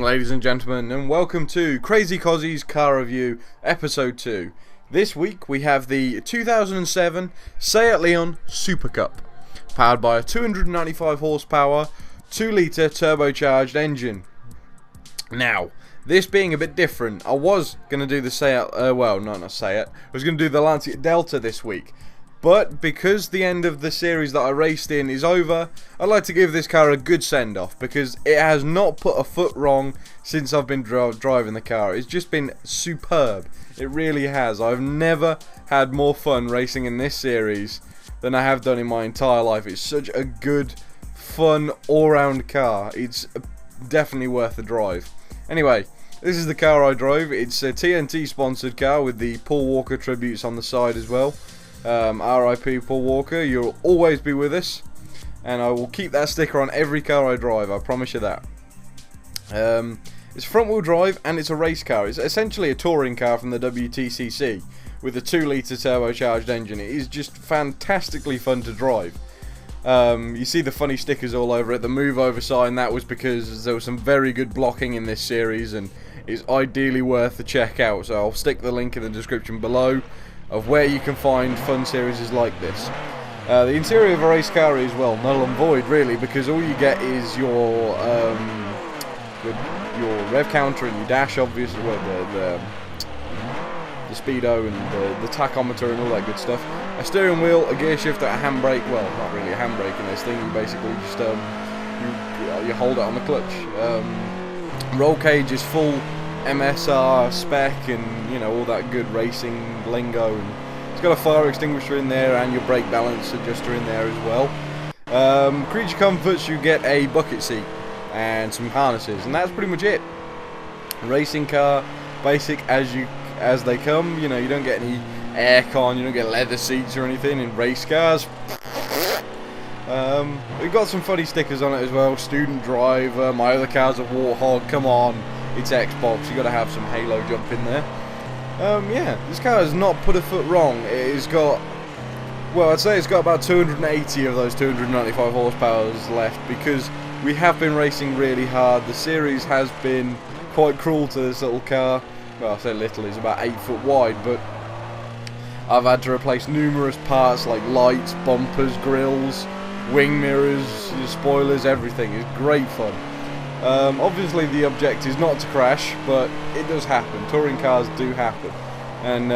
ladies and gentlemen, and welcome to Crazycossie's Car Review, Episode 2. This week we have the 2007 Seat Leon Supercup, powered by a 295 horsepower, 2-litre turbocharged engine. Now, this being a bit different, I was going to do the Seat, I was going to do the Lancia Delta this week. But because the end of the series that I raced in is over, I'd like to give this car a good send-off because it has not put a foot wrong since I've been driving the car. It's just been superb. It really has. I've never had more fun racing in this series than I have done in my entire life. It's such a good, fun, all-round car. It's definitely worth the drive. Anyway, this is the car I drove. It's a TNT sponsored car with the Paul Walker tributes on the side as well. RIP Paul Walker, you'll always be with us, and I will keep that sticker on every car I drive, I promise you that. It's front wheel drive and it's a race car. It's essentially a touring car from the WTCC with a 2-litre turbocharged engine. It is just fantastically fun to drive. You see the funny stickers all over it. The move over sign, that was because there was some very good blocking in this series and it's ideally worth the check out, so I'll stick the link in the description below of where you can find fun series like this. The interior of a race car is, well, null and void really, because all you get is your rev counter and your dash, obviously, well, the speedo and the tachometer and all that good stuff. A steering wheel, a gear shifter, a handbrake. Well, not really a handbrake in this thing. You basically just you hold it on the clutch. Roll cage is full MSR spec and, you know, all that good racing lingo, and it's got a fire extinguisher in there and your brake balance adjuster in there as well. Creature comforts, you get a bucket seat and some harnesses, and that's pretty much it. Racing car, basic as they come. You know, you don't get any aircon, you don't get leather seats or anything in race cars. We've got some funny stickers on it as well. Student driver, my other car's a Warthog, come on. It's Xbox, you got to have some Halo jump in there. Yeah, this car has not put a foot wrong. It's got, well, I'd say it's got about 280 of those 295 horsepowers left because we have been racing really hard. The series has been quite cruel to this little car. Well, I say little, it's about 8 foot wide, but I've had to replace numerous parts like lights, bumpers, grills, wing mirrors, spoilers, everything. It's great fun. Obviously the object is not to crash, but it does happen. Touring cars do happen, and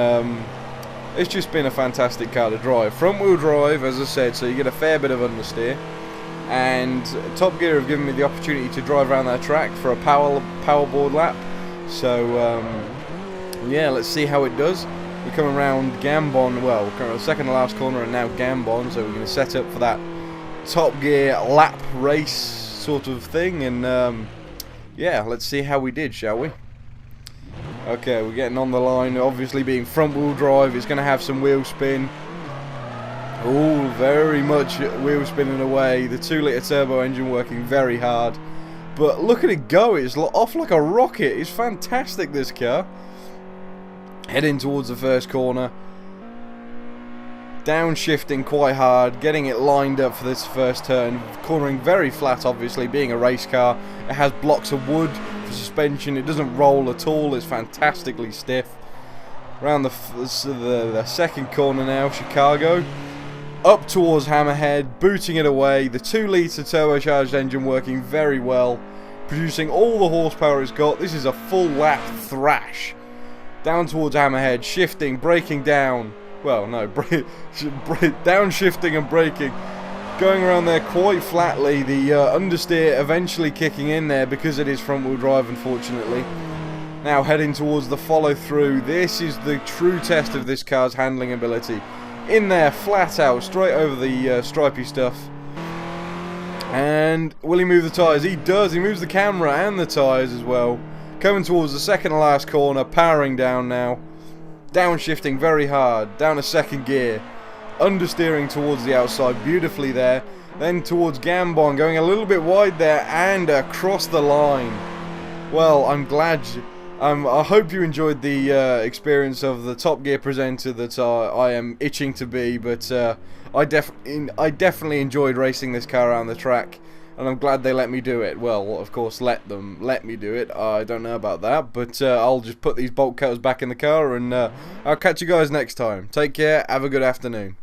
it's just been a fantastic car to drive. Front wheel drive, as I said, so you get a fair bit of understeer, and Top Gear have given me the opportunity to drive around their track for a powerboard lap. So yeah, let's see how it does. We're coming around Gambon, well, we're coming around the second to last corner and now Gambon, so we're going to set up for that Top Gear lap race sort of thing, and yeah, let's see how we did, shall we? Okay, we're getting on the line. Obviously being front wheel drive, it's going to have some wheel spin. Oh, very much wheel spinning away. The 2-litre turbo engine working very hard, but look at it go. It's off like a rocket. It's fantastic, this car. Heading towards the first corner, downshifting quite hard, getting it lined up for this first turn, cornering very flat. Obviously being a race car, it has blocks of wood for suspension. It doesn't roll at all. It's fantastically stiff. Around the second corner now, Chicago, up towards Hammerhead, booting it away. The 2-litre turbocharged engine working very well, producing all the horsepower it's got. This is a full lap thrash down towards Hammerhead, shifting, braking down. Well, no, downshifting and braking, going around there quite flatly. The understeer eventually kicking in there because it is front wheel drive, unfortunately. Now heading towards the follow through. This is the true test of this car's handling ability. In there, flat out, straight over the stripy stuff. And will he move the tyres? He does. He moves the camera and the tyres as well. Coming towards the second to last corner, powering down now. Downshifting very hard, down a second gear, understeering towards the outside beautifully there, then towards Gambon, going a little bit wide there and across the line. Well, I'm glad, I hope you enjoyed the experience of the Top Gear presenter that I am itching to be, but I definitely enjoyed racing this car around the track. and I'm glad they let me do it. Well, of course, let me do it. I don't know about that, but I'll just put these bolt cutters back in the car, and I'll catch you guys next time. Take care. Have a good afternoon.